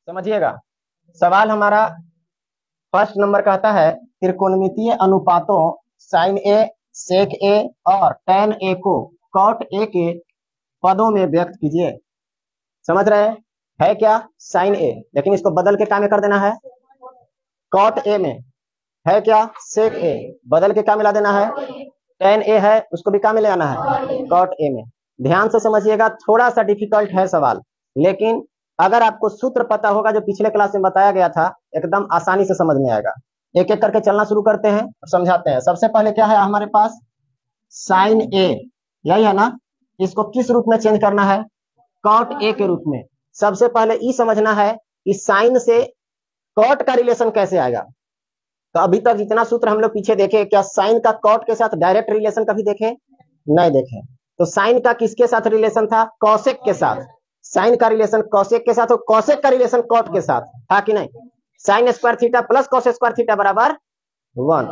समझिएगा। सवाल हमारा फर्स्ट नंबर कहता है त्रिकोणमितीय अनुपातों साइन ए, सेक ए और tan ए को cot ए के पदों में व्यक्त कीजिए। समझ रहे हैं? है क्या साइन ए, लेकिन इसको बदल के क्या में कर देना है cot ए में। है क्या सेक ए, बदल के क्या मिला देना है tan ए है, उसको भी क्या में ले आना है cot ए में। ध्यान से समझिएगा, थोड़ा सा डिफिकल्ट है सवाल, लेकिन अगर आपको सूत्र पता होगा जो पिछले क्लास में बताया गया था, एकदम आसानी से समझ में आएगा। एक एक करके चलना शुरू करते हैं और समझाते हैं। सबसे पहले क्या है हमारे पास साइन ए, यही है ना। इसको किस रूप में चेंज करना है cot ए के रूप में। सबसे पहले ये समझना है कि साइन से cot का रिलेशन कैसे आएगा। तो अभी तक जितना सूत्र हम लोग पीछे देखे, क्या साइन का cot के साथ डायरेक्ट रिलेशन कभी देखे? नहीं देखे। तो साइन का किसके साथ रिलेशन था? कॉसेक के साथ। साइन का रिलेशन कॉसेक के साथ और कॉसेक का रिलेशन कॉट के साथ था कि नहीं? Sign square theta plus cos square theta बराबर 1।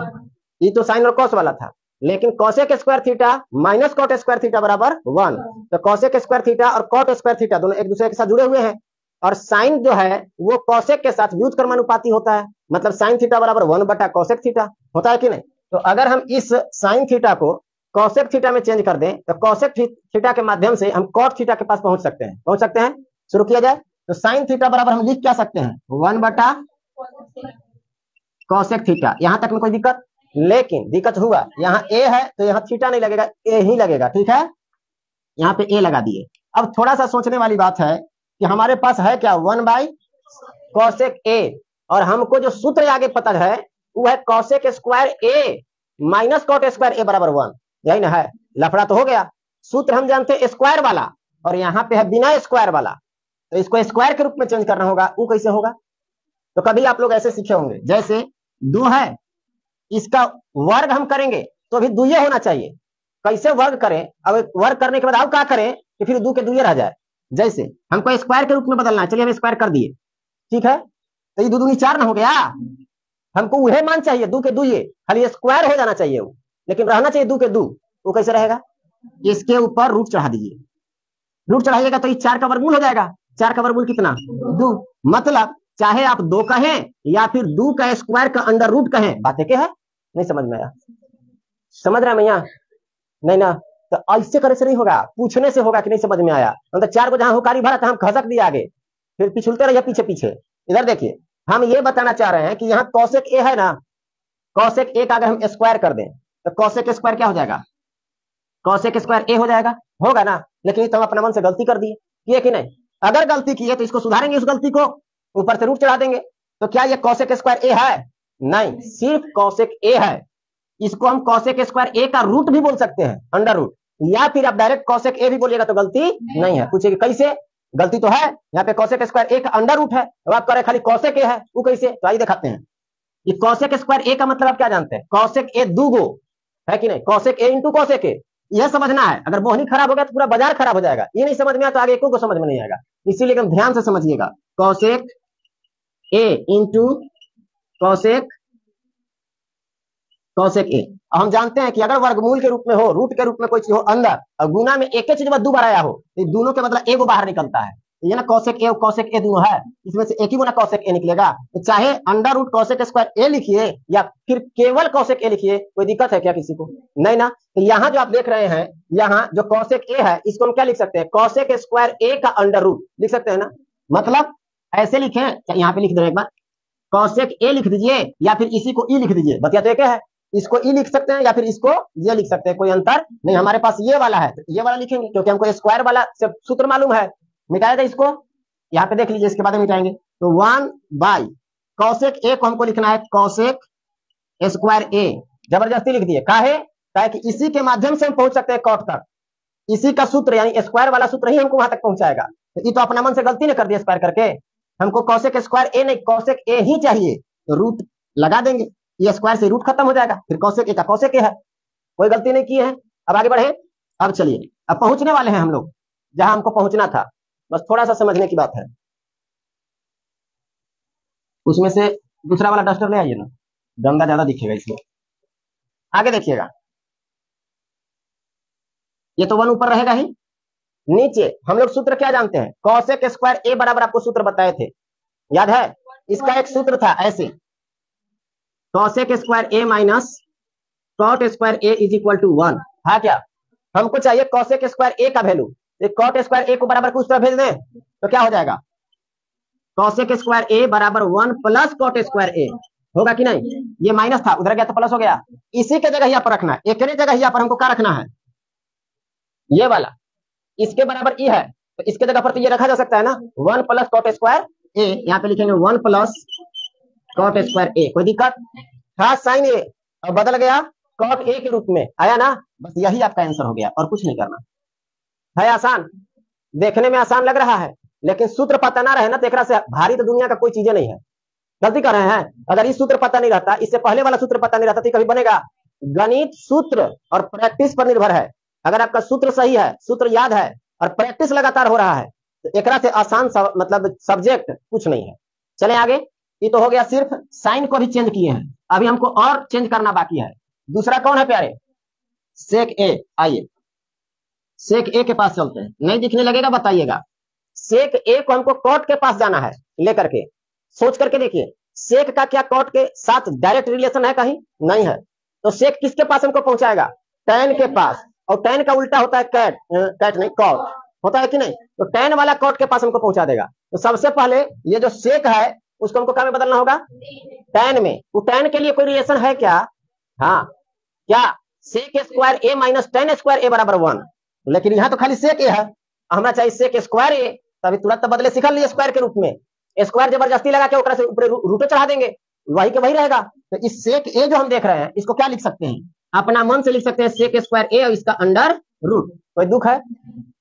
ये तो साइन और कॉस वाला था, लेकिन cosec square theta minus cot square theta बराबर 1। तो कॉसेक स्क्वायर थीटा और कॉट स्क्वायर थीटा दोनों एक दूसरे के साथ जुड़े हुए हैं, और साइन जो है वो कॉसेक के साथ व्युत्क्रमानुपाती होता है। मतलब साइन थीटा बराबर 1 बटा कॉसेक थीटा होता है कि नहीं? तो अगर हम इस साइन थीटा को कॉसेक थीटा में चेंज कर दें तो कॉसेक थीटा के माध्यम से हम कॉट थीटा के पास पहुंच सकते हैं। शुरू किया जाए तो साइन थीटा बराबर हम लिख क्या सकते हैं 1 बटा कॉसेक थीटा। यहां तक में कोई दिक्कत? लेकिन दिक्कत हुआ, यहाँ ए है तो यहाँ थीटा नहीं लगेगा, ए ही लगेगा। ठीक है, यहाँ पे ए लगा दिए। अब थोड़ा सा सोचने वाली बात है कि हमारे पास है क्या 1 बाई कॉसेक ए, और हमको जो सूत्र आगे पता है वो है cosec square A minus cot square ए बराबर 1। यही ना है? लफड़ा तो हो गया। सूत्र हम जानते हैं स्क्वायर वाला, और यहाँ पे है बिना स्क्वायर वाला, तो इसको स्क्वायर के रूप में चेंज करना होगा। वो कैसे होगा? तो कभी आप लोग ऐसे सीखे होंगे, जैसे 2 है, इसका वर्ग हम करेंगे तो अभी 2 होना चाहिए। कैसे वर्ग करें? अब वर्ग करने के बाद आप क्या करें कि फिर 2 के 2 रह जाए। जैसे हमको स्क्वायर के रूप में बदलना है, चलिए हम स्क्वायर कर दिए। ठीक है, तो ये 2 दूनी 4 ना हो गया। हमको वह मान चाहिए 2 के 2, खाली स्क्वायर हो जाना चाहिए वो, लेकिन रहना चाहिए 2 के 2। वो कैसे रहेगा? इसके ऊपर रूट चढ़ा दीजिए। रूट चढ़ाइएगा तो ये 4 का वर्गमूल हो जाएगा। 4 का वर्गमूल कितना? 2। मतलब चाहे आप 2 कहें या फिर 2 का स्क्वायर का अंडर रूट कहें, बात एक है। नहीं समझ में आया? समझ रहा है भैया? नहीं ना? तो ऐसे करे से नहीं होगा, पूछने से होगा कि नहीं समझ में आया। मतलब 4 को जहां हुकारी भरा था हम खसक दिए आगे, फिर पिछुलते रहिए पीछे पीछे। इधर देखिए, हम ये बताना चाह रहे हैं कि यहाँ कॉसेक ए है ना, कॉसेक ए का अगर हम स्क्वायर कर दें तो कॉसेक स्क्वायर क्या हो जाएगा? कॉसेक स्क्वायर ए हो जाएगा, होगा ना? लेकिन तो हम अपने मन से गलती कर दिए, किए कि नहीं? अगर गलती की है तो इसको सुधारेंगे, उस गलती को ऊपर से रूट चढ़ा देंगे। तो क्या ये कॉसेक स्क्वायर ए है? नहीं, सिर्फ कॉसेक ए है। इसको हम कॉसेक स्क्वायर ए का रूट भी बोल सकते हैं, अंडर रूट, या फिर आप डायरेक्ट कॉसेक ए भी बोलिएगा तो गलती नहीं है। पूछेगी कैसे? गलती तो है, यहाँ पे कॉसेक स्क्वायर ए का अंडर रूट है, अब आप करें खाली कॉसेक ए है, वो कैसे? तो आइए दिखाते हैं। ये कॉसेक स्क्वायर ए का मतलब आप क्या जानते हैं? कॉसेक ए 2 गो है कि नहीं? कॉसेक ए इंटू कॉसेक ए, यह समझना है। अगर मोहनी खराब हो गया तो पूरा बाजार खराब हो जाएगा। ये नहीं समझ में आया तो आगे को समझ में नहीं आएगा। इसीलिए एकदम ध्यान से समझिएगा, कॉसेक ए इंटू कॉसेक कॉसेक ए। हम जानते हैं कि अगर वर्गमूल के रूप में हो, रूट के रूप में कोई चीज हो अंदर, और गुना में एक ही चीज 2 बार आया हो, तो दोनों के मतलब एक बाहर निकलता है। ये ना कॉसेक ए और कॉसेक ए दोनों है, इसमें से एक ही गुना कॉसेक ए निकलेगा। तो चाहे अंडर रूट कॉसेक स्क्वायर ए लिखिए या फिर केवल कॉसेक ए लिखिए, कोई दिक्कत है क्या किसी को? नहीं ना? तो यहाँ जो आप देख रहे हैं, यहाँ जो कॉसेक ए है इसको हम क्या लिख सकते हैं? कॉसेक स्क्वायर ए का अंडर रूट लिख सकते हैं ना। मतलब ऐसे लिखे, यहाँ पे लिख दो एक बार, कॉसेक ए लिख दीजिए या फिर इसी को ई लिख दीजिए, बतिया तो एक है। इसको ई लिख सकते हैं या फिर इसको ये लिख सकते हैं, कोई अंतर नहीं। हमारे पास ये वाला है तो ये वाला लिखेंगे, क्योंकि हमको स्क्वायर वाला से सूत्र मालूम है। मिटाया था इसको, यहाँ पे देख लीजिए, इसके बाद में मिटाएंगे। तो 1 बाई कॉसेक ए को हमको लिखना है कॉसेक स्क्वायर ए, जबरदस्ती लिख दिए। काहे? कि इसी के माध्यम से हम पहुंच सकते हैं कॉट तक। इसी का सूत्र यानी स्क्वायर वाला सूत्र ही हमको वहां तक पहुंचाएगा। तो ये तो अपना मन से गलती ने कर दिया स्क्वायर करके। हमको कॉसेक स्क्वायर ए नहीं, कॉसेक ए ही चाहिए, तो रूट लगा देंगे, ये स्क्वायर से रूट खत्म हो जाएगा, फिर कॉसेक ए का कॉसेक ए है। कोई गलती नहीं की है। अब आगे बढ़े। अब चलिए, अब पहुंचने वाले हैं हम लोग जहां हमको पहुंचना था, बस थोड़ा सा समझने की बात है। उसमें से दूसरा वाला डस्टर ले आइए ना, गंदा ज्यादा दिखेगा इसमें। आगे देखिएगा, ये तो 1 ऊपर रहेगा ही। नीचे हम लोग सूत्र क्या जानते हैं? कॉसेक स्क्वायर ए बराबर आपको सूत्र बताए थे, याद है? इसका एक सूत्र था ऐसे, cosec square A minus cot square A is equal to 1 है क्या? हमको चाहिए कॉसेक स्क्वायर ए का वैल्यू, कॉट स्क्वायर ए को बराबर कुछ तरह भेज दें तो क्या हो जाएगा? कॉसेक स्क्वायर ए बराबर 1 प्लस कॉट स्क्वायर ए होगा कि नहीं? ये माइनस था, उधर गया तो प्लस हो गया। इसी के जगह यहाँ पर रखना है, एक जगह यहाँ पर हमको क्या रखना है? ये वाला, इसके बराबर ई है तो इसके जगह पर तो ये रखा जा सकता है ना, 1 प्लस कॉट स्क्वायर ए, यहाँ पे लिखेंगे 1 प्लस कॉट स्क्वायर ए। कोई दिक्कत? था साइन ए और बदल गया कॉट ए के रूप में, आया ना? बस यही आपका आंसर हो गया और कुछ नहीं करना है। आसान, देखने में आसान लग रहा है लेकिन सूत्र पता ना रहे ना तो एक से भारी तो दुनिया का कोई चीजें नहीं है। गलती कर रहे हैं। अगर इस सूत्र पता नहीं रहता, इससे पहले वाला सूत्र पता नहीं रहता तो कभी बनेगा? गणित सूत्र और प्रैक्टिस पर निर्भर है। अगर आपका सूत्र सही है, सूत्र याद है और प्रैक्टिस लगातार हो रहा है तो एक से आसान मतलब सब्जेक्ट कुछ नहीं है। चले आगे। ये तो हो गया, सिर्फ साइन को भी चेंज किए हैं, अभी हमको और चेंज करना बाकी है। दूसरा कौन है प्यारे? सेक ए। आइए सेक ए के पास चलते हैं। नहीं दिखने लगेगा बताइएगा। सेक ए को हमको कॉट के पास जाना है लेकर के। सोच करके देखिए, सेक का क्या कॉट के साथ डायरेक्ट रिलेशन है? कहीं नहीं है। तो सेक किसके पास हमको पहुंचाएगा? टैन के पास। और टैन का उल्टा होता है कैट, कैट नहीं कॉट होता है कि नहीं? तो टैन वाला कॉट के पास हमको पहुंचा देगा। तो सबसे पहले ये जो सेक है उसको हमको क्या में बदलना होगा? टैन में। वो टैन के लिए कोई रिलेशन है क्या? हाँ, क्या? सेक square A minus tan square ए बराबर 1। लेकिन यहाँ तो खाली सेक ए है, हमें चाहिए सेक स्क्वायर ए। तभी तुरंत बदले सिखा लिए स्क्वायर के रूप में। स्क्वायर जबरदस्ती लगा के ऊपर से ऊपर रूटो चढ़ा देंगे, वही के वही रहेगा। तो इस सेक ए जो हम देख रहे हैं इसको क्या लिख सकते हैं? अपना मन से लिख सकते हैं सेक स्क्वायर ए और इसका अंडर रूट। कोई दुख है?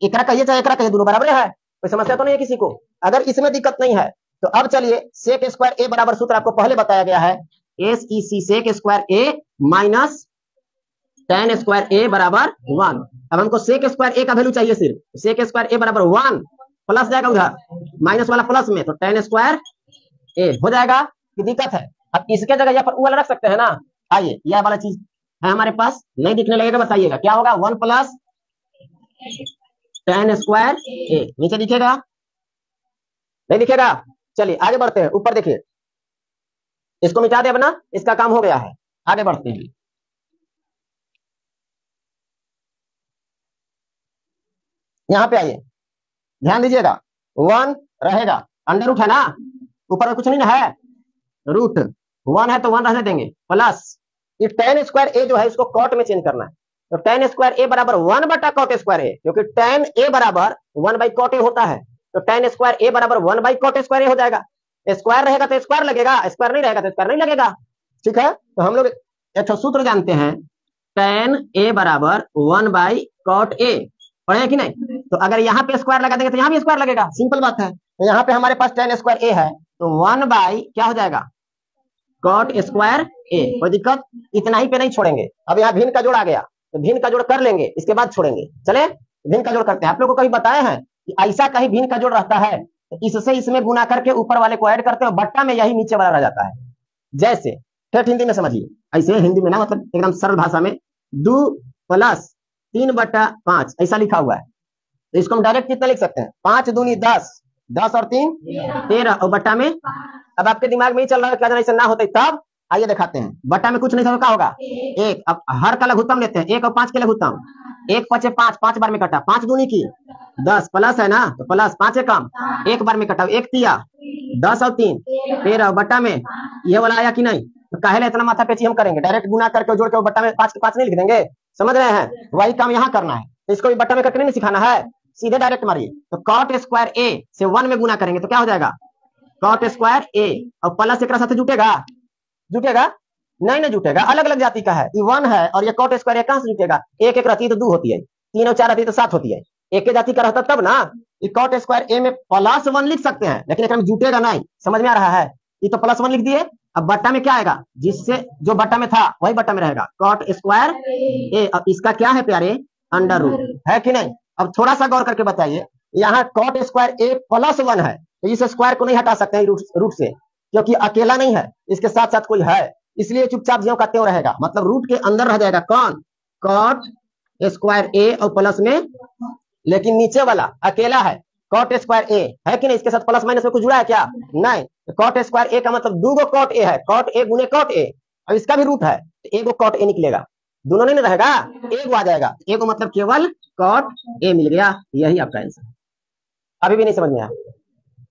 एकरा कहिए चाहे एकरा कहिए, दोनों बराबर है, कोई समस्या तो नहीं है किसी को। अगर इसमें दिक्कत नहीं है तो अब चलिए, सेक स्क्वायर ए बराबर सूत्र आपको पहले बताया गया है, S E C sec square A minus tan square ए बराबर 1। अब हमको सेक स्क्वायर ए का वैल्यू चाहिए सिर्फ, सेक स्क्वायर ए बराबर 1 प्लस जाएगा उधर माइनस वाला प्लस में, तो टैन स्क्वायर ए हो जाएगा। की दिक्कत है? अब इसके जगह यहाँ पर ऊ वाला रख सकते हैं ना। आइए, यह वाला चीज है हमारे पास, नहीं दिखने लगेगा बताइएगा क्या होगा? 1 प्लस टैन स्क्वायर ए। नीचे दिखेगा? नहीं दिखेगा? चलिए आगे बढ़ते हैं। ऊपर देखिए, इसको मिटा दे अपना, इसका काम हो गया है। आगे बढ़ते हैं। यहाँ पे आइए, ध्यान दीजिएगा। 1 रहेगा, अंडर रूट है ना, ऊपर में कुछ नहीं ना है, रूट 1 है तो 1 रहने देंगे, प्लस ये टैन स्क्वायर ए जो है इसको कॉट में चेंज करना है। तो टैन स्क्वायर ए बराबर 1 बटा कॉट स्क्वायर ए, क्योंकि टैन ए बराबर 1 बाई कॉट ए होता है। तो टैन स्क्वायर ए बराबर 1 बाई कॉट स्क्वायर ए हो जाएगा। स्क्वायर रहेगा तो स्क्वायर लगेगा, स्क्वायर नहीं रहेगा तो स्क्वायर नहीं लगेगा। ठीक है? तो हम लोग एक सूत्र जानते हैं, टैन ए बराबर 1 बाई कॉट ए, पढ़े कि नहीं? तो अगर यहाँ पे स्क्वायर लगा देंगे तो यहाँ भी स्क्वायर लगेगा, सिंपल बात है। तो यहाँ पे हमारे पास टैन स्क्वायर ए है तो 1 बाई क्या हो जाएगा? कॉट स्क्वायर ए। कोई दिक्कत? इतना ही पे नहीं छोड़ेंगे। अब यहाँ भिन्न का जोड़ आ गया तो भिन्न का जोड़ कर लेंगे, इसके बाद छोड़ेंगे। चले भिन्न का जोड़ करते हैं। आप लोग को कभी बताए हैं कि ऐसा कहीं भिन्न का जोड़ रहता है तो इससे इसमें गुना करके ऊपर वाले को ऐड करते हैं, बट्टा में यही नीचे वाला रह जाता है। जैसे ठेठ हिंदी में समझिए, ऐसे हिंदी में ना, मतलब एकदम सरल भाषा में, 2 प्लस 3 बटा 5 ऐसा लिखा हुआ है। तो इसको हम डायरेक्ट कितना लिख सकते हैं? 5 दूनी 10, 10 और 3 13 और बट्टा में। अब आपके दिमाग में ही चल रहा है क्या ऐसा ना होता तब? आइए दिखाते हैं। बट्टा में कुछ नहीं क्या होगा? 1। अब हर का लघुत्तम लेते हैं, 1 और 5 के लघुत्तम। 1 5 5, 5 बार में कटा, 5 दूनी की 10 प्लस है ना, तो प्लस 5 है कम, 1 बार में कटा, 1 तिया 10 और 3 13 बट्टा में ये वाला आया कि नहीं? तो काहे इतना माथा पेची हम करेंगे? डायरेक्ट गुना करके जोड़ के बट्टा में 5 के 5 नहीं लिख देंगे? समझ रहे हैं? वही काम यहाँ करना है। तो इसको भी बट्टा में करके नहीं सिखाना है, सीधे डायरेक्ट मारिए। तो कॉट स्क्वायर ए से 1 में गुना करेंगे तो क्या हो जाएगा? कॉट स्क्वायर ए और प्लस एक साथ जुटेगा? जुटेगा? नहीं नहीं जुटेगा, अलग अलग जाति का है। ये 1 है और ये कॉट स्क्वायर कहां से जुटेगा? एक एक रहती है तो 2 होती है, 3 और 4 रहती है तो 7 होती है। एक के जाति का रहता तब ना। ये कॉट स्क्वायर ए में प्लस 1 लिख सकते हैं लेकिन एक में जुटेगा नहीं। समझ में आ रहा है? ये तो प्लस 1 लिख दिए। अब बट्टा में क्या आएगा? जिससे जो बट्टा में था वही बट्टा में रहेगा, कॉट स्क्वायर ए। अब इसका क्या है प्यारे? अंडर रूट है कि नहीं? अब थोड़ा सा गौर करके बताइए, यहाँ कॉट स्क्वायर ए प्लस 1 है तो इस स्क्वायर को नहीं हटा सकते हैं रूट से, क्योंकि अकेला नहीं है, इसके साथ साथ कोई है, इसलिए चुपचाप ज्यों का त्यों रहेगा। मतलब रूट के अंदर रह जाएगा कौन? कॉट स्क्वायर ए और प्लस में, लेकिन नीचे वाला अकेला है कॉट स्क्वायर ए है कि नहीं, इसके साथ प्लस माइनस में कुछ जुड़ा है क्या, नहीं। कॉट स्क्वायर ए का मतलब 2 कॉट ए है, कॉट ए गुने कॉट ए, अब इसका भी रूट है तो एगो कॉट ए निकलेगा, दोनों नहीं रहेगा, एगो आ जाएगा, एगो मतलब केवल कॉट ए मिल गया, यही आपका आंसर। अभी भी नहीं समझ में आया,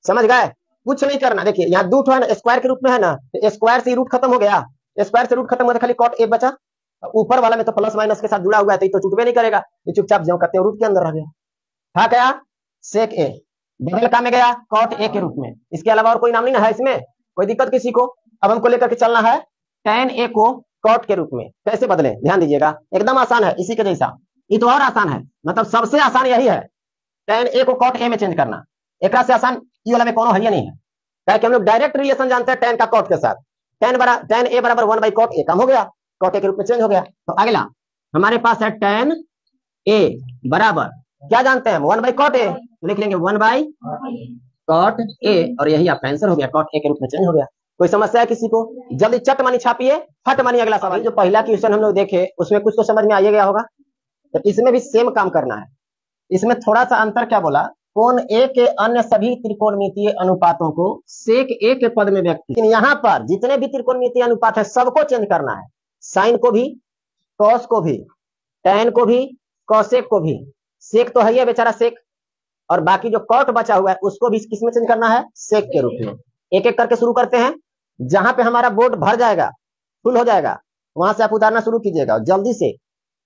समझ गए, कुछ नहीं करना। देखिए यहाँ 2 है ना, स्क्वायर के रूप में है ना, तो स्क्वायर से रूट खत्म हो गया, स्क्वायर से रूट खत्म हो गया, खाली कॉट ए बचा, ऊपर वाला में तो प्लस माइनस के साथ जुड़ा हुआ है तो छूटबे नहीं करेगा, ये चुपचाप जो करते हैं रूट के अंदर रह गया। था क्या, सेक ए बगल का में गया कॉट ए के रूप में, इसके अलावा और कोई नाम नहीं ना है इसमें, कोई दिक्कत किसी को। अब हमको लेकर के चलना है tan ए को कॉट के रूप में, कैसे बदले ध्यान दीजिएगा, एकदम आसान है इसी के जैसा, ये तो और आसान है, मतलब सबसे आसान यही है, tan ए को कॉट ए में चेंज करना, एक से आसान ये वाला में कोनो है नहीं है, ताकि हम लोग डायरेक्ट रिलेशन जानते हैं tan का कॉट के साथ, tan ए बराबर 1/cot ए, कम हो गया, कॉट ए के रूप में चेंज हो गया। तो अगला हमारे पास है tan ए बराबर क्या जानते हैं हम 1/cot ए, तो लिख लेंगे 1/cot ए, और यही आपका आंसर हो गया, cot ए के रूप में चेंज हो गया। कोई समस्या है किसी को, जल्दी चट मानी छापिए, फट मानी अगला सवाल। जो पहला क्वेश्चन हम लोग देखे उसमें कुछ तो समझ में आ गया होगा, तो इसमें भी सेम काम करना है, इसमें थोड़ा सा अंतर क्या बोला, कोण ए के अन्य सभी त्रिकोणमितीय अनुपातों को सेक ए के पद में व्यक्त, लेकिन यहाँ पर जितने भी त्रिकोणमितीय अनुपात है सबको चेंज करना है, साइन को भी, कॉस को भी, tan को भी, कॉसेक को भी, सेक तो है ही बेचारा सेक, और बाकी जो कॉट बचा हुआ है उसको भी किसमें चेंज करना है, सेक के रूप में। एक एक करके शुरू करते हैं, जहां पे हमारा बोर्ड भर जाएगा, फुल हो जाएगा, वहां से आप उतारना शुरू कीजिएगा, जल्दी से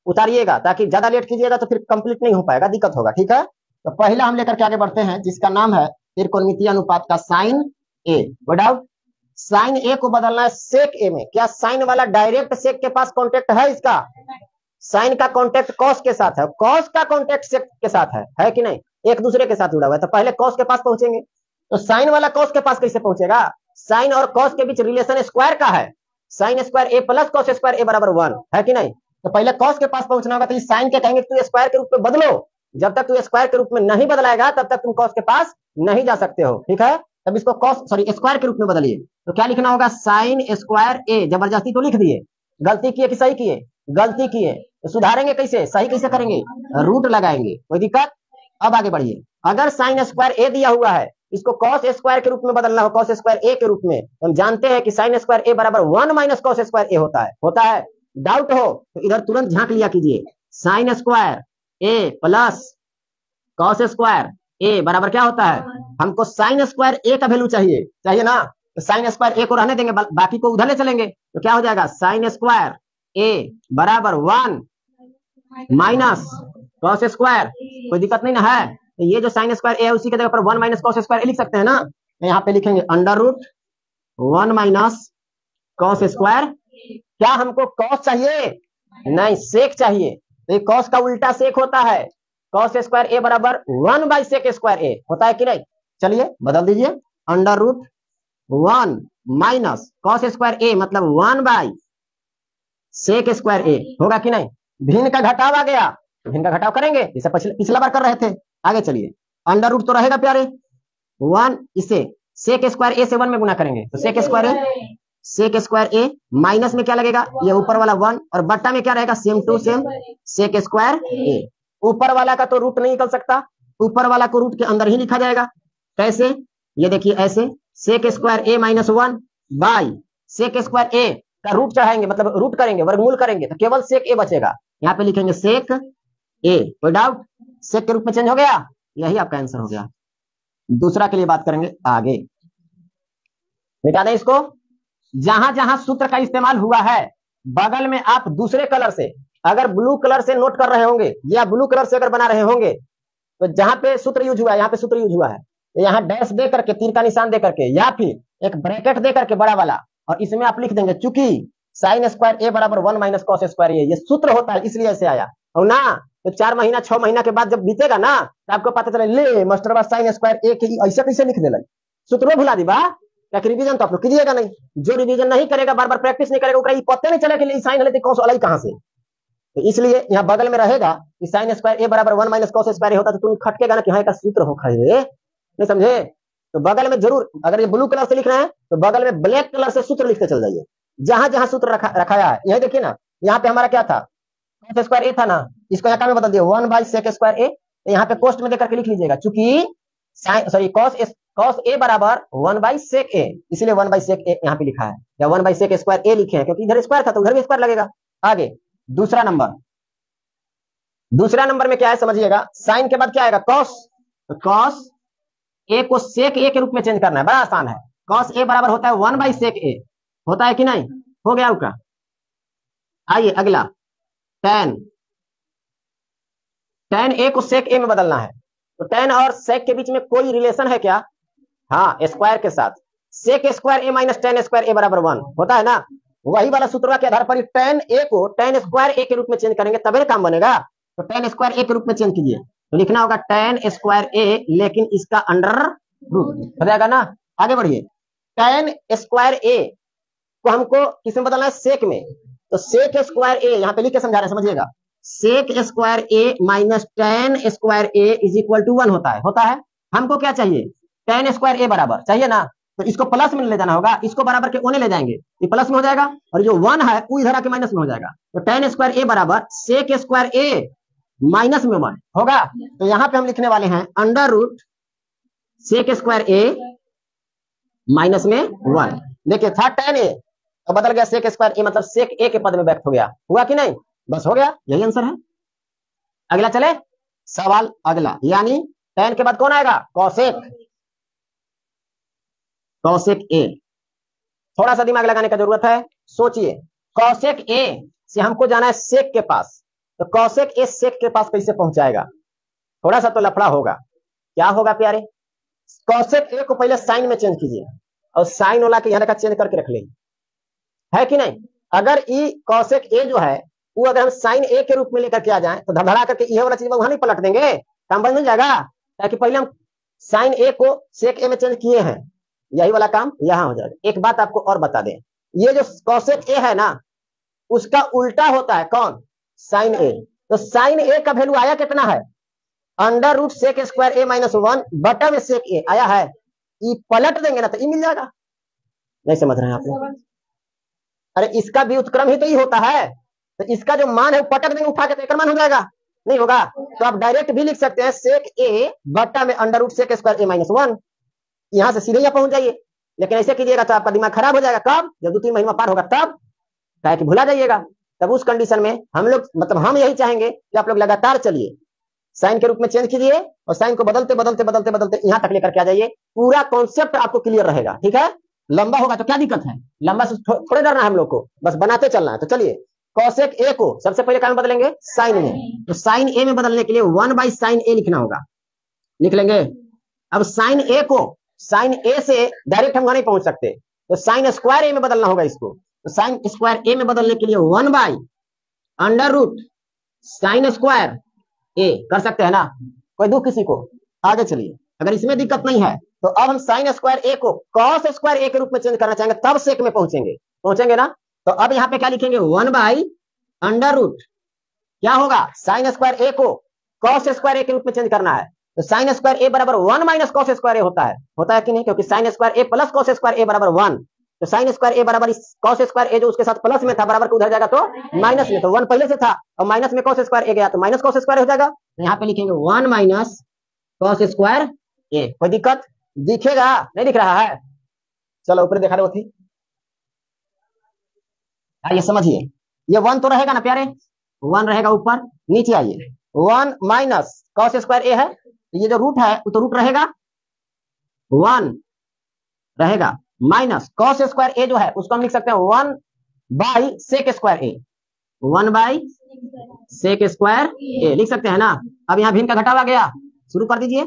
उतारिएगा, ताकि ज्यादा लेट कीजिएगा तो फिर कंप्लीट नहीं हो पाएगा, दिक्कत होगा, ठीक है। तो पहला हम लेकर के आगे बढ़ते हैं, जिसका नाम है त्रिकोणमितीय अनुपात का साइन ए, नो डाउट साइन ए को बदलना है सेक ए में। क्या साइन वाला डायरेक्ट सेक के पास कॉन्टेक्ट है, इसका साइन का कॉन्टेक्ट कॉस के साथ है, कॉस का कॉन्टेक्ट सेक के साथ है कि नहीं, एक दूसरे के साथ जुड़ा हुआ है, तो पहले कॉस के पास पहुंचेंगे, तो साइन वाला कॉस के पास कैसे पहुंचेगा, साइन और कॉस के बीच रिलेशन स्क्वायर का है, साइन स्क्वायर ए प्लस कॉस स्क्वायर ए बराबर 1 है कि नहीं, तो पहले कॉस के पास पहुंचना होगा, तो इस साइन के कहेंगे तू स्क्वायर के रूप में बदलो, जब तक तू स्क्वायर के रूप में नहीं बदलाएगा तब तक तुम कॉस के पास नहीं जा सकते हो, ठीक है। तब इसको कॉस स्क्वायर के रूप में बदलिए, तो क्या लिखना होगा, साइन स्क्वायर ए, जबरदस्ती तो लिख दिए, गलती किए कि सही किए, गलती किए, तो सुधारेंगे कैसे, सही कैसे करेंगे, रूट लगाएंगे, कोई दिक्कत। अब आगे बढ़िए, अगर साइन स्क्वायर ए दिया हुआ है, इसको कॉस स्क्वायर के रूप में बदलना हो, कॉस स्क्वायर ए के रूप में, हम जानते हैं कि साइन स्क्वायर ए बराबर 1 - कॉस स्क्वायर ए होता है, डाउट हो तो इधर तुरंत झांक लिया कीजिए, साइन स्क्वायर ए प्लस कॉस स्क्वायर ए बराबर क्या होता है, हमको साइन स्क्वायर ए का वैल्यू चाहिए ना, तो साइन स्क्वायर ए को रहने देंगे, बाकी को उधर ले चलेंगे, तो क्या हो जाएगा, साइन स्क्वायर ए बराबर 1 - कॉस स्क्वायर, कोई दिक्कत नहीं ना है, तो ये जो साइन स्क्वायर ए है उसी के जगह पर 1 - कॉस स्क्वायर ए लिख सकते हैं ना, तो यहाँ पे लिखेंगे √1 - कॉस स्क्वायर। क्या हमको कॉस चाहिए, नहीं सेक चाहिए, तो कॉस का उल्टा सेक होता है, कॉस स्क्वायर ए बराबर 1/सेक स्क्वायर ए होता है कि नहीं, चलिए बदल दीजिए, √1 - कॉस स्क्वायर ए मतलब 1/सेक स्क्वायर ए होगा कि नहीं, भिन्न का घटाव आ गया, भिन्न का घटाव करेंगे जैसे पिछला बार कर रहे थे, आगे चलिए, √ तो रहेगा प्यारे, 1 इसे सेक स्क्वायर ए से 1 में गुना करेंगे, तो सेक स्क्वायर ए माइनस में क्या लगेगा, ये ऊपर वाला 1 और बट्टा में क्या रहेगा, same to same sec square A, ऊपर वाला का तो रूट नहीं निकल सकता, ऊपर वाला को रूट के अंदर ही लिखा जाएगा, कैसे, ये देखिए ऐसे, sec square A -1 by sec square A का रूट चढ़ाएंगे, मतलब रूट करेंगे, वर्गमूल करेंगे, तो केवल सेक ए बचेगा, यहाँ पे लिखेंगे सेक ए, कोई डाउट, सेक के रूप में चेंज हो गया, यही आपका आंसर हो गया। दूसरा के लिए बात करेंगे आगे, मिटा दें इसको, जहां जहां सूत्र का इस्तेमाल हुआ है बगल में आप दूसरे कलर से, अगर ब्लू कलर से नोट कर रहे होंगे या ब्लू कलर से अगर बना रहे होंगे, तो जहां पे सूत्र यूज हुआ है, यहाँ पे सूत्र यूज हुआ है, तो यहाँ डैश दे करके, तीर का निशान दे करके, या फिर एक ब्रैकेट दे करके बड़ा वाला, और इसमें आप लिख देंगे, चूंकि साइन स्क्वायर ए बराबर 1 - कॉस स्क्वायर ए, ये सूत्र होता है इसलिए ऐसे आया, और ना तो 4 महीना 6 महीना के बाद जब बीतेगा ना, तो आपको पता चले, ले मास्टर बा साइन स्क्वायर ए के ऐसे कैसे लिख देला, सूत्रों भुला दी बा, रिवीजन तो आप लोग कीजिएगा नहीं, जो रिवीजन नहीं करेगा, बार बार प्रैक्टिस नहीं करेगा, उसका पता नहीं चला कि साइन लेते कॉस अलग कहां से, तो इसलिए यहाँ बगल में रहेगा कि साइन स्क्वायर ए बराबर 1 - कॉस स्क्वायर ए होता, तो तुम खटकेगा ना कि हाँ का सूत्र हो खड़े, नहीं समझे, तो बगल में जरूर, अगर ये ब्लू कलर से लिख रहे हैं तो बगल में ब्लैक कलर से सूत्र लिखते चल जाइए, जहां जहां सूत्र रखाया है, यही देखिए ना, यहाँ पे हमारा क्या था, कॉस स्क्वायर ए था ना, इसको यहाँ में बदल दिया 1/सेक स्क्वायर ए, तो यहाँ पे पोस्ट में देकर के लिख लीजिएगा, चूंकि साइन सॉरी कॉस ए बराबर 1/sec a, इसलिए 1/sec a यहाँ पे लिखा है, या 1/sec स्क्वायर ए लिखे हैं क्योंकि इधर स्क्वायर था तो उधर भी स्क्वायर लगेगा। आगे दूसरा नंबर में क्या है समझिएगा, साइन के बाद क्या आएगा कॉस, तो कॉस ए को सेक ए के रूप में चेंज करना है, बड़ा आसान है। कॉस ए बराबर होता है 1/sec a, होता है कि नहीं, हो गया आपका। आइए अगला tan ए को सेक ए में बदलना है, तो tan और सेक के बीच में कोई रिलेशन है क्या, हाँ स्क्वायर के साथ, सेक square A minus tan square ए बराबर 1 होता है ना, वही वाला सूत्र के आधार पर tan ए को tan स्क्वायर ए के रूप में चेंज करेंगे तभी काम बनेगा। तो tan स्क्वायर ए के रूप में चेंज कीजिए, तो लिखना होगा tan स्क्वायर ए, लेकिन इसका अंडर रूट हो जाएगा ना। आगे बढ़िए, tan स्क्वायर ए को हमको किसमें बदलना है, सेक में, तो सेक स्क्वायर ए यहाँ पे लिख के समझा रहे हैं, समझिएगा, sec square A minus tan square A is equal to 1 होता है। हमको क्या चाहिए, tan स्क्वायर ए बराबर चाहिए ना, तो इसको प्लस में ले जाना होगा, इसको बराबर के ओने ले जाएंगे, ये प्लस में हो जाएगा, और जो 1 है वो इधर आके माइनस में हो जाएगा। तो tan स्क्वायर ए बराबर सेक स्क्वायर ए माइनस में 1 होगा। तो यहाँ पे हम लिखने वाले हैं under root sec square A minus में 1। देखिए था tan ए तो बदल गया सेक स्क्वायर ए, मतलब सेक ए के पद में व्यक्त हो गया, हुआ कि नहीं, बस हो गया, यही आंसर है। अगला चले सवाल अगला, यानी tan के बाद कौन आएगा, कॉसेक ए। थोड़ा सा दिमाग लगाने का जरूरत है, सोचिए, कॉसेक ए से हमको जाना है सेक के पास, तो कॉसेक ए सेक के पास कैसे पहुंचाएगा, थोड़ा सा तो लफड़ा होगा। क्या होगा प्यारे, कॉसेक ए को पहले साइन में चेंज कीजिए और साइन वाला के यहाँ का चेंज करके रख लेंगे, है कि नहीं। अगर ई कॉसेक ए जो है वो अगर हम साइन ए के रूप में लेकर के आ जाए तो धड़धड़ा करके ये वाला चीज वहां नहीं पलट देंगे, काम बन जाएगा, ताकि पहले हम साइन ए को सेक ए में चेंज किए हैं, यही वाला काम यहां हो जाएगा। एक बात आपको और बता दें, ये जो कॉसेक ए है ना उसका उल्टा होता है कौन, साइन ए। तो साइन ए का वैल्यू आया कितना है, under root sec square A minus 1 बटा में सेक ए आया है, ये पलट देंगे ना तो ये मिल जाएगा। नहीं समझ रहे हैं आप लोग, अरे इसका भी उत्क्रम ही तो ये होता है, तो इसका जो मान है वो पटक देंगे उठा के तो एक मान हो जाएगा, नहीं होगा। तो आप डायरेक्ट भी लिख सकते हैं सेक ए बटा में under root sec square A minus 1, यहां से सीधे यहाँ पहुंच जाइए। लेकिन ऐसे कीजिएगा तो आपका दिमाग खराब हो जाएगा, कब, जब 2-3 महीना पार होगा तब, ताकि भुला जाइएगा। तब उस कंडीशन में हम लोग मतलब हम यही चाहेंगे कि आप लोग लगातार चलिए, साइन के रूप में चेंज कीजिए और साइन को बदलते बदलते बदलते बदलते यहां तक लेकर के आ जाइए, पूरा कॉन्सेप्ट आपको क्लियर रहेगा। ठीक है, लंबा होगा तो क्या दिक्कत है, लंबा से थोड़े डरना है हम लोग को, बस बनाते चलना है। तो चलिए, कॉसेक ए को सबसे पहले क्या बदलेंगे, साइन में, तो साइन ए में बदलने के लिए 1/sin ए लिखना होगा, लिख लेंगे। अब साइन ए को साइन ए से डायरेक्ट हम नहीं पहुंच सकते, तो साइन स्क्वायर ए में बदलना होगा इसको, तो साइन स्क्वायर ए में बदलने के लिए 1/√sin स्क्वायर ए कर सकते हैं ना, कोई दुख किसी को। आगे चलिए, अगर इसमें दिक्कत नहीं है तो अब हम साइन स्क्वायर ए को कॉस स्क्वायर ए के रूप में चेंज करना चाहेंगे, तब सेक में पहुंचेंगे ना। तो अब यहाँ पे क्या लिखेंगे, 1/√, क्या होगा, साइन स्क्वायर ए को कॉस स्क्वायर ए के रूप में चेंज करना है, तो साइन स्क्वायर ए बराबर 1 माइनस कॉस स्क्वायर ए होता है कि नहीं, क्योंकि साइन स्क्वायर ए प्लस कॉस स्क्वायर ए बराबर 1, तो साइन स्क्वायर ए बराबर कॉस स्क्वायर ए जो उसके साथ प्लस में था बराबर को उधर जाएगा तो माइनस में, तो 1 पहले से था और माइनस में कॉस स्क्वायर ए गया तो माइनस कॉस स्क्वायर हो जाएगा। तो यहाँ पे लिखेंगे 1 माइनस कॉस स्क्वायर ए। कोई दिक्कत दिखेगा, नहीं दिख रहा है, चलो ऊपर देखा रहे थी, ये समझिए, ये 1 तो रहेगा ना प्यारे, 1 रहेगा ऊपर, नीचे आइए 1 माइनस कॉस स्क्वायर ए है, ये जो रूट है वो तो रूट रहेगा, 1 रहेगा माइनस कॉस स्क्वायर ए जो है उसको हम लिख सकते हैं 1/सेक स्क्वायर ए, 1/सेक स्क्वायर ए लिख सकते हैं ना। अब यहाँ भिन्न का घटावा गया, शुरू कर दीजिए,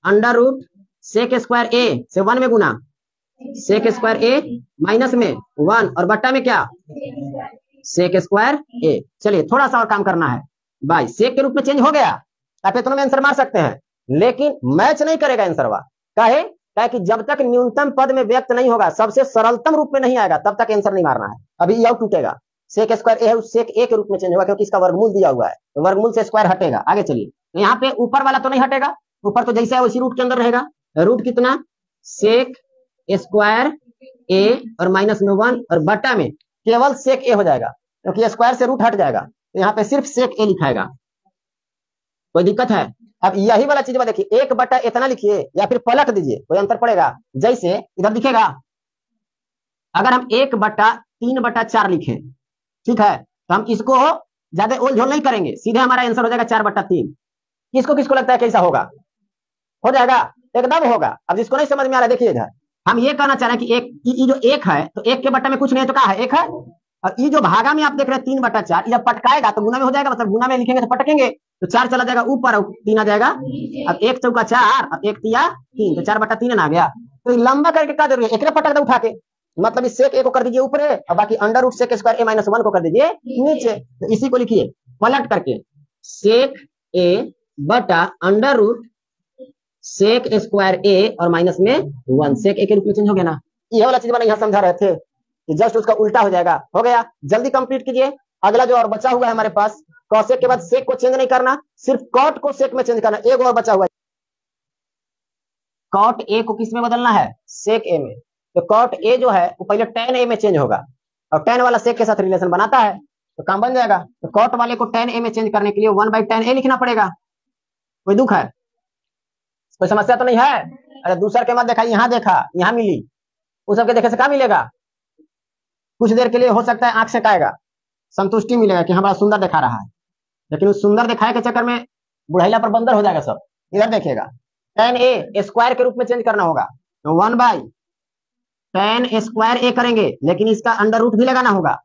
1/√सेक स्क्वायर ए से 1 में गुना सेक स्क्वायर ए माइनस में 1 और बट्टा में क्या, सेक स्क्वायर ए। चलिए थोड़ा सा और काम करना है, बाई सेक के रूप में चेंज हो गया, आप इतना में आंसर मार सकते हैं, लेकिन मैच नहीं करेगा आंसरवा, काहे कि जब तक न्यूनतम पद में व्यक्त नहीं होगा, सबसे सरलतम रूप में नहीं आएगा, तब तक आंसर नहीं मारना है। अभी यह टूटेगा, सेक स्क्वायर ए है उस सेक ए के रूप में चेंज होगा, क्योंकि इसका वर्गमूल दिया हुआ है, तो वर्गमूल से स्क्वायर हटेगा। आगे चलिए, तो यहाँ पे ऊपर वाला तो नहीं हटेगा, ऊपर तो जैसे है उसी रूट के अंदर रहेगा, रूट कितना, सेक स्क्वायर ए और माइनस में 1 और बटा में केवल सेक ए हो जाएगा, क्योंकि स्क्वायर से रूट हट जाएगा, तो यहाँ पे सिर्फ सेक ए लिखाएगा। कोई दिक्कत है, अब यही वाला चीज देखिए, 1 बटा इतना लिखिए या फिर पलट दीजिए, कोई अंतर पड़ेगा। जैसे इधर दिखेगा, अगर हम 1/3/4 लिखें, ठीक है, तो हम इसको ज्यादा ओल झोल नहीं करेंगे, सीधे हमारा आंसर हो जाएगा 4/3। किसको किसको लगता है कैसा होगा? हो जाएगा, एकदम होगा। अब जिसको नहीं समझ में आ रहा है देखिए इधर, हम ये कहना चाह रहे हैं कि एक ये जो 1 है, तो 1 के बट्टा में कुछ नहीं है, तो क्या है? 1 है। और ये जो भागा में आप देख रहे हैं 3/4, जब पटकाएगा तो गुना में हो जाएगा, मतलब गुना में लिखेंगे तो पटकेंगे, तो 4 चला जाएगा ऊपर और 3 आ जाएगा। अब 1 चौका 4 और 1 तिया 3, तो 4/3 आ गया। तो लंबा करके क्या जरूरी है? एक पटक दो उठा के, मतलब इस सेक ए को कर दीजिए ऊपर और बाकी under root sec square A minus 1 को कर दीजिए नीचे। तो इसी को लिखिए पलट करके, सेक ए बटा अंडर रूट सेक स्क्वायर ए और माइनस में 1, सेक ए के रूप में चेंज हो गया ना। ये वाला चीज मैंने यहाँ समझा रहे थे कि जस्ट उसका उल्टा हो जाएगा। हो गया, जल्दी कंप्लीट कीजिए। अगला जो और बचा हुआ है हमारे पास, कॉसेक के बाद सेक को चेंज नहीं करना, सिर्फ कॉट को सेक में चेंज करना। एक और बचा हुआ है, कॉट ए को किस में बदलना है? सेक ए में। तो कॉट ए जो है वो पहले tan ए में चेंज होगा, और tan वाला सेक के साथ रिलेशन बनाता है, तो काम बन जाएगा। तो कॉट वाले को tan ए में चेंज करने के लिए 1/tan ए लिखना पड़ेगा। कोई दुख है? कोई समस्या तो नहीं है? अरे दूसर के मत देखा, यहाँ देखा, यहाँ मिली, उस सबके देखे से क्या मिलेगा? कुछ देर के लिए हो सकता है आंख से आएगा, संतुष्टि मिलेगा कि हमारा सुंदर दिखा रहा है, लेकिन उस सुंदर दिखाए के चक्कर में बुढ़ाइला पर बंदर हो जाएगा सब। इधर देखिएगा, tan ए स्क्वायर के रूप में चेंज करना होगा, तो 1/tan स्क्वायर ए करेंगे, लेकिन इसका अंडर रूट भी लगाना होगा।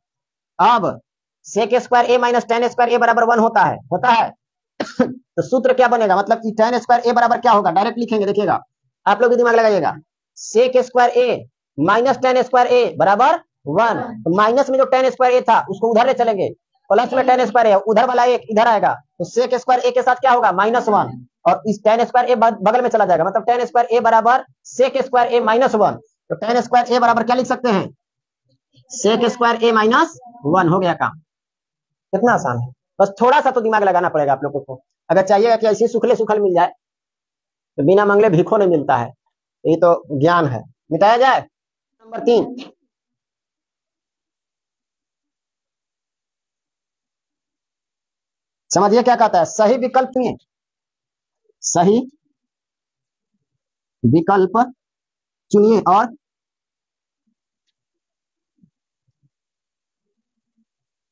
अब सेक square A minus tan square ए बराबर 1 होता है तो सूत्र क्या बनेगा? मतलब कि tan स्क्वायर ए बराबर क्या होगा? डायरेक्ट लिखेंगे, देखिएगा, आप लोग भी दिमाग लगाइएगा। सेक square A minus tan square ए बराबर 1, तो माइनस में जो tan स्क्वायर ए था उसको उधर ले चलेंगे, प्लस में tan स्क्वायर ए उधर वाला एक इधर आएगा, तो सेक स्क्वायर ए के साथ क्या होगा? -1, और इस tan स्क्वायर ए बगल में चला जाएगा, मतलब tan स्क्वायर ए बराबर सेक स्क्वायर ए -1। तो tan स्क्वायर ए बराबर क्या लिख सकते हैं? सेक स्क्वायर ए -1। हो गया काम। कितना आसान है, बस थोड़ा सा तो दिमाग लगाना पड़ेगा आप लोगों को। अगर चाहिएगा कि ऐसे सुखले सुखल मिल जाए, तो बिना मंगले भीखो नहीं मिलता है, ये तो ज्ञान है। मिटाया जाए। नंबर 3, समझिए क्या कहता है, सही विकल्प चुनिए, सही विकल्प चुनिए और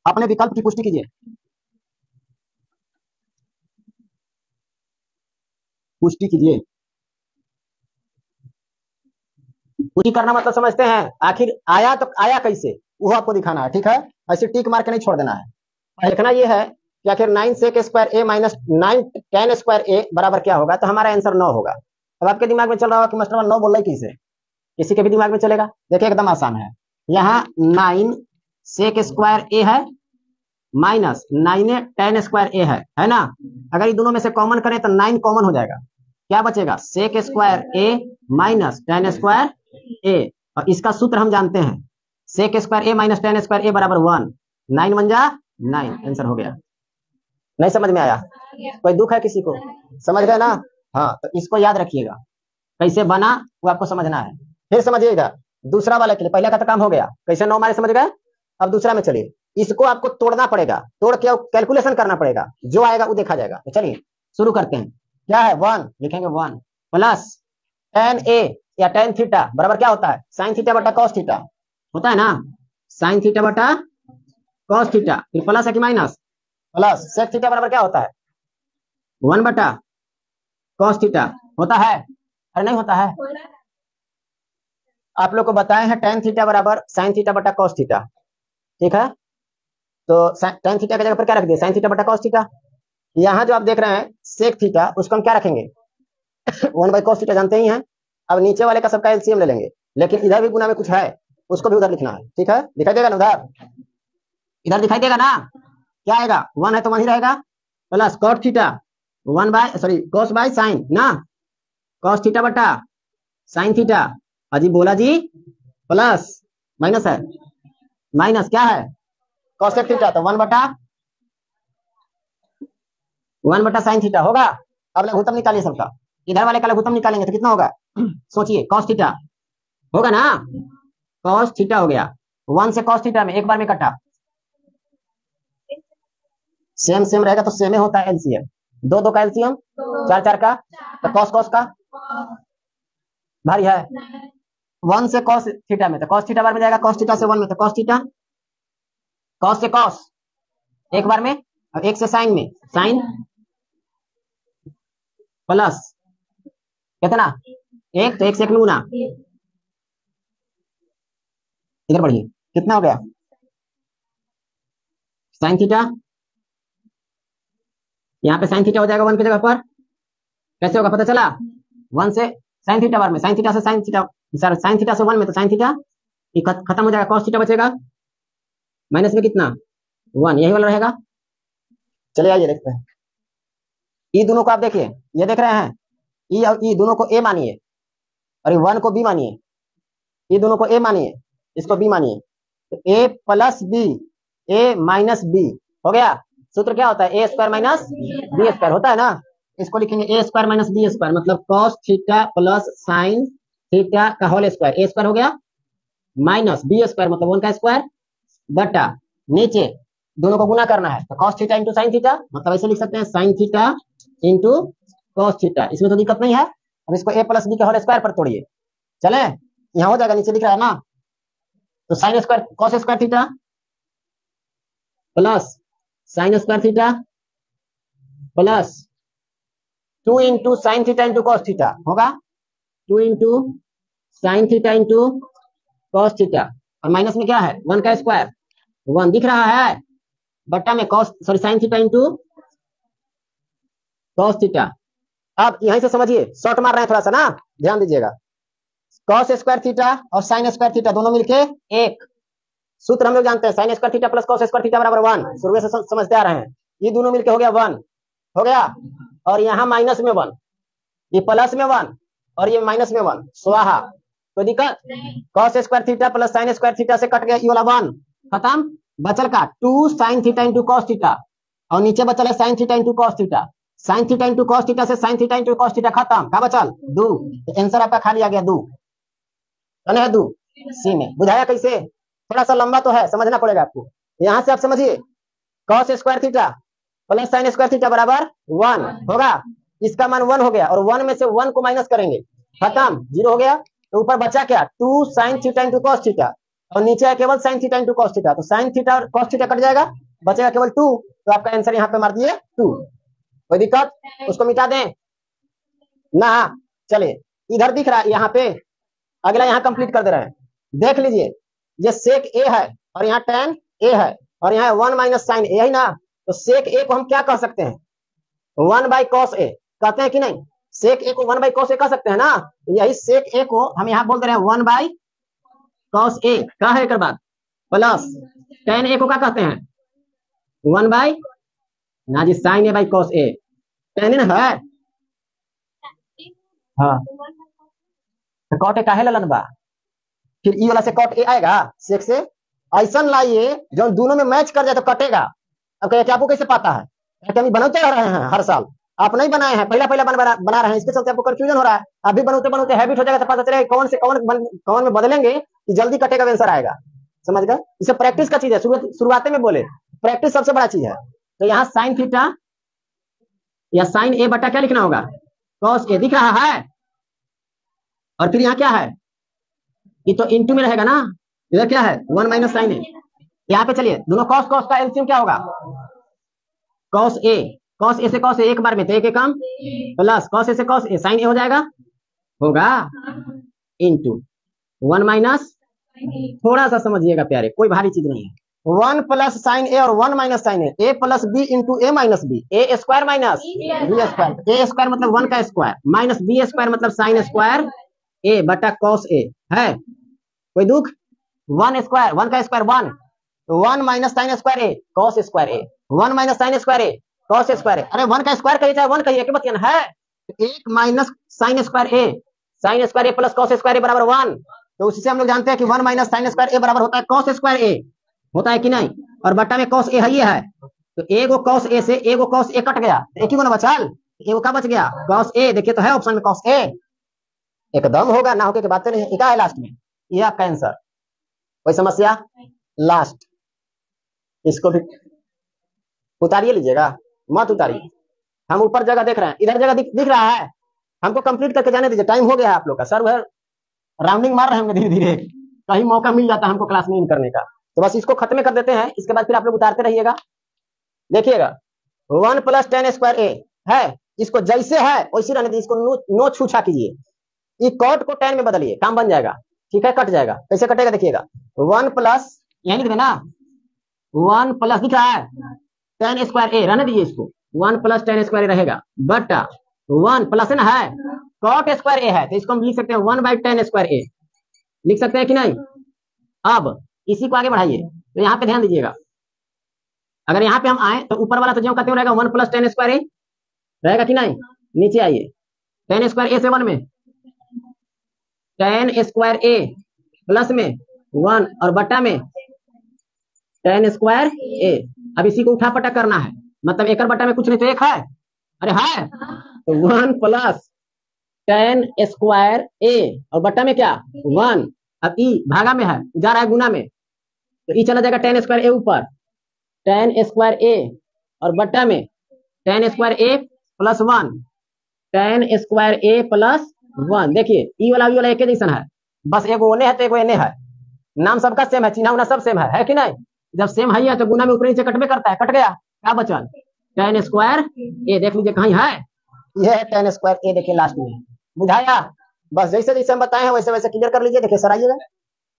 अपने विकल्प की पुष्टि कीजिए। पुष्टि कीजिए, पुष्टि करना मतलब समझते हैं, आखिर आया तो आया कैसे, वो आपको दिखाना है, ठीक है? ऐसे टिक मार के नहीं छोड़ देना है। देखना ये है कि आखिर 9 सेक square A minus 9 tan square ए बराबर क्या होगा, तो हमारा आंसर 9 होगा। अब आपके दिमाग में चल रहा होगा कि मास्टर 9 बोल रहे किसे? किसी के भी दिमाग में चलेगा। देखिए एकदम आसान है, यहाँ 9 सेक स्क्वायर ए है माइनस 9 tan स्क्वायर ए है ना। अगर ये दोनों में से कॉमन करें तो 9 कॉमन हो जाएगा, क्या बचेगा? सेक square A minus tan square ए, और इसका सूत्र हम जानते हैं, सेक square A minus tan square ए बराबर 1, 9 1 जा 9, आंसर हो गया। नहीं समझ में आया? कोई दुख है किसी को? समझ गए ना? हाँ, तो इसको याद रखिएगा, कैसे बना वो आपको समझना है। फिर समझिए इधर दूसरा वाला के लिए, पहला का तो काम हो गया, कैसे 9 मारे समझ गए। अब दूसरा में चलिए, इसको आपको तोड़ना पड़ेगा, तोड़ के कैलकुलेशन करना पड़ेगा, जो आएगा वो देखा जाएगा। तो चलिए शुरू करते हैं। क्या है? 1 लिखेंगे, 1 प्लस tan ए या tan थीटा बराबर क्या होता है? sin थीटा बटा cos थीटा होता है ना, sin थीटा बटा cos थीटा, फिर प्लस है कि माइनस? प्लस sec थीटा बराबर क्या होता है? 1 बटा cos थीटा होता है, अरे नहीं होता है? आप लोग को बताए हैं tan थीटा बराबर sin थीटा बटा cos थीटा, ठीक है? तो tan थीटा की जगह पर क्या रख दिया? sin थीटा बटा cos थीटा। यहाँ जो आप देख रहे हैं sec थीटा, उसको हम क्या रखेंगे? 1/cos थीटा जानते ही हैं। अब नीचे वाले का सबका एलसीएम ले लेंगे, लेकिन इधर भी गुना में कुछ है, उसको भी उधर लिखना है, ठीक है? दिखाई देगा ना उधर? इधर दिखाई देगा ना? क्या आएगा? 1 है तो 1 ही रहेगा, plus cos theta 1/cos by sine ना, cos थीटा बटा साइन थीटा। अजी बोला जी, प्लस माइनस है, माइनस क्या है? cos थीटा, तो 1/1 साइन थीटा होगा। अब लघुत्तम निकालिए सबका, इधर वाले का लघुत्तम निकालेंगे तो कितना होगा? सोचिए, cos थीटा होगा ना, cos थीटा हो गया, 1 से cos थीटा में एक बार में कटा, सेम सेम रहेगा तो सेम होता है एलसीएम। दो दो का एलसीएम, चार चार का, तो कॉस कॉस का भारी है। 1 से कॉस थीटा में, तो कॉस थीटा बार में जाएगा, कॉस थीटा से 1 में, तो कॉस थीटा, कॉस से कॉस एक बार में, और एक से साइन में, साइन प्लस कितना, एक, तो एक से एक लूना, इधर बढ़िए, कितना हो गया साइन थीटा, यहाँ पे साइन थीटा हो जाएगा 1 की जगह पर, कैसे होगा पता चला, 1 से साइन थीटा बार में, साइन थीटा से sine theta, sir sine theta से 1 में, तो साइन थीटा खत्म हो जाएगा, कॉस थीटा बचेगा, माइनस में कितना 1, यही वाला रहेगा। चलिए आइए देखते हैं, ई दोनों को आप देखिए, ये देख रहे हैं, ई और ई दोनों को ए मानिए, और ये 1 को बी मानिए, ये दोनों को ए मानिए, इसको बी मानिए, तो ए प्लस बी, ए माइनस बी हो गया। सूत्र क्या होता है, ए स्क्वायर माइनस बी स्क्वायर होता है ना, इसको लिखेंगे ए स्क्वायर माइनस बी स्क्वायर, मतलब cos theta plus sine theta का होल स्क्वायर, ए स्क्वायर हो गया, माइनस बी स्क्वायर मतलब 1 का स्क्वायर, बटा नीचे दोनों को गुना करना है, तो cos theta into sine theta, मतलब ऐसे लिख सकते हैं sign theta into cos theta, इसमें तो दिक्कत नहीं है। अब इसको ए प्लस बी के होल स्क्वायर पर तोड़िए, चले, यहाँ हो जाएगा, नीचे लिख रहा है ना, तो sine square cos square theta plus sine square theta plus 2 into sine theta into cos theta होगा, 2 into sine theta into cos theta, और माइनस में क्या है 1 का स्क्वायर, 1 दिख रहा है, बट्टा में cos sorry sine theta into cos theta. अब यहीं से समझिए, शॉर्ट मार रहे हैं थोड़ा सा ना, ध्यान दीजिएगा, कॉस स्क्वायर थीटा और साइन स्क्वायर थीटा दोनों मिलके एक, सूत्र हम लोग जानते हैं, sign square theta plus cos square theta बराबर 1, शुरू से समझते आ रहे हैं, ये दोनों मिलके हो गया 1 हो गया, और यहाँ माइनस में 1, ये प्लस में 1 और ये माइनस में 1, स्वाहा, कोई दिक्कत, cos square theta plus sine square theta से कट गया ये वाला 1, खत्म, बचल का 2 sine theta into cos theta, और नीचे बचल है sine theta into cos theta, sine theta into cos theta से sine theta into cos theta खत्म, क्या बचल 2, तो आंसर आपका खाली आ गया 2, है 2 सी में। बुझाया कैसे, थोड़ा सा लंबा तो है, समझना पड़ेगा आपको, यहां से आप समझिए, cos square theta plus sine square theta बराबर 1 होगा, इसका मान 1 हो गया, और 1 में से 1 को माइनस करेंगे, खत्म, 0 हो गया, तो ऊपर बचा क्या 2 sine theta into cos theta, और नीचे है केवल sign theta into cos theta, तो साइन थीटा और कॉस थीटा कट जाएगा, बचेगा केवल 2, तो आपका आंसर यहाँ पे मार दिए 2, कोई दिक्कत, उसको मिटा दें ना, चलिए इधर दिख रहा है यहाँ पे, अगला यहाँ कंप्लीट कर दे रहे हैं, देख लीजिए, ये सेक ए है और यहाँ tan ए है, और यहाँ 1 माइनस साइन ए है ना, तो सेक ए को हम क्या कह सकते हैं 1 बाई कॉस ए, कहते हैं कि नहीं, सेक ए को 1 बाई कॉस ए कह सकते हैं ना, यही सेक ए को हम यहाँ बोल दे रहे हैं 1 बाई कॉस ए, क्या है एक बात, प्लस tan ए को क्या कहते हैं 1 बाई ना जी sine A by cos A, tan A है, हाँ, तो कॉट ए काहे ललन बा, फिर ई वाला से कॉट ए आएगा सेक से, ऐसा लाइए जो दोनों में मैच कर जाए तो कटेगा। अब कहे आपको कैसे पता है, हम बनाते रह रहे हैं हर साल, आप नहीं बनाए हैं, पहला पहला बना रहे हैं, इसके चलते आपको कंफ्यूजन हो रहा है, अभी बनते बनते हैबिट हो जाएगा तो पता चलेगा कौन से कौन में बदलेंगे कि जल्दी कटेगा आंसर आएगा, समझ गए, इसे प्रैक्टिस का चीज है, शुरुआत में बोले प्रैक्टिस सबसे बड़ा चीज है। तो यहाँ साइन थीटा या साइन ए बटा क्या लिखना होगा कॉस ए, दिख रहा है, और फिर यहाँ क्या है, ये तो इंटू में रहेगा ना, इधर क्या है 1 माइनस साइन ए, यहाँ पे चलिए दोनों कॉस कॉस का एलसीएम क्या होगा कॉस ए से कॉस ए एक बार में, तो एक कम प्लस कॉस ए से कॉस ए साइन ए हो जाएगा, होगा इंटू 1 माइनस, थोड़ा सा समझिएगा प्यारे, कोई भारी चीज नहीं है, 1 प्लस साइन ए और 1 माइनस साइन ए प्लस बी इंटू ए माइनस बी, ए स्क्वायर माइनस बी स्क्वायर, ए स्क्वायर मतलब 1 का स्क्वायर माइनस बी स्क्वायर मतलब साइन स्क्वायर ए बटा कॉस ए, है कोई दुख, 1 स्क्वायर 1 का square 1, 1 minus sine square A cos square A, 1 minus sine square A cos square ए, अरे 1 का स्क्वायर कहिए चाहे 1 कहिए क्या बतियाना है, 1 माइनस साइन स्क्वायर ए प्लस कॉस स्क्वायर ए बराबर 1, तो उससे हम लोग जानते हैं कि 1 माइनस साइन स्क्वायर ए बराबर होता है कॉस स्क्वायर ए, होता है कि नहीं, और बट्टा में कॉस ए है, तो एगो कॉस ए से एगो कॉस ए कट गया, एक ही को ना बचल, एगो का बच गया कॉस ए, देखिए तो है ऑप्शन में कॉस ए, एकदम होगा ना होके की बात नहीं है, क्या है लास्ट में, ये आपका आंसर, कोई समस्या लास्ट, इसको भी उतारिए लीजिएगा, मत उतारिए, हम ऊपर जगह देख रहे हैं, इधर जगह दिख रहा है, हमको कंप्लीट करके जाने दीजिए, टाइम हो गया है आप लोग का। सर वह राउंडिंग मार रहे होंगे धीरे धीरे, कहीं मौका मिल जाता है हमको क्लास में इन करने का। तो बस इसको खत्म कर देते हैं, इसके बाद फिर आप लोग उतारते रहिएगा। देखिएगा 1 + 10 स्क्वायर ए है, इसको जैसे है वैसे रहने दीजिए, इसको नो छूछा कीजिए, ये कॉट को 10 में बदलिए, काम बन जाएगा। ठीक है, कट जाएगा। कैसे कटेगा देखिएगा, 1 प्लस, यही लिख देना, 1 प्लस दिख रहा है 10 स्क्वायर ए, रहने दीजिए इसको, 1 + 10 स्क्वायर ए रहेगा, बटा 1 प्लस ना है, कॉट स्क्वायर ए है, तो इसको हम लिख सकते हैं 1/10 स्क्वायर ए, लिख सकते हैं कि नहीं। अब इसी को आगे बढ़ाइए, तो यहाँ पे ध्यान दीजिएगा, अगर यहाँ पे हम आए तो ऊपर वाला तो जो कहते रहेगा 1 + 10 स्क्वायर ए रहेगा कि नहीं। नीचे आइए, 10 स्क्वायर ए से 1 में, 10 स्क्वायर ए प्लस में 1 और बटा में 10 स्क्वायर ए। अब इसी को उठा पटक करना है, मतलब एक बटा में कुछ नहीं तो एक है, अरे है, तो 1 + 10 स्क्वायर ए और बटा में क्या 1। अब ई भागा में है, जा रहा है गुना में, तो ई चला जाएगा 10 स्क्वायर ए ऊपर, 10 स्क्वायर ए और बटा में 10 स्क्वायर ए प्लस 1, 10 स्क्वायर ए प्लस 1। देखिए ई वाला एक ही जैसा है, बस एक ओने है तो एक एने है, नाम सबका सेम है, चिन्ह उना सब सेम है कि नहीं। जब सेम है तो गुना में ऊपर नीचे कटबे करता है, कट गया, क्या बचल 10 स्क्वायर ए, देख लीजिए कहीं है, ये है 10 स्क्वायर ए, देखिए लास्ट में, बुझाया। बस जैसे जैसे हम बताए हैं वैसे वैसे क्लियर कर लीजिए। देखिए सर आइएगा,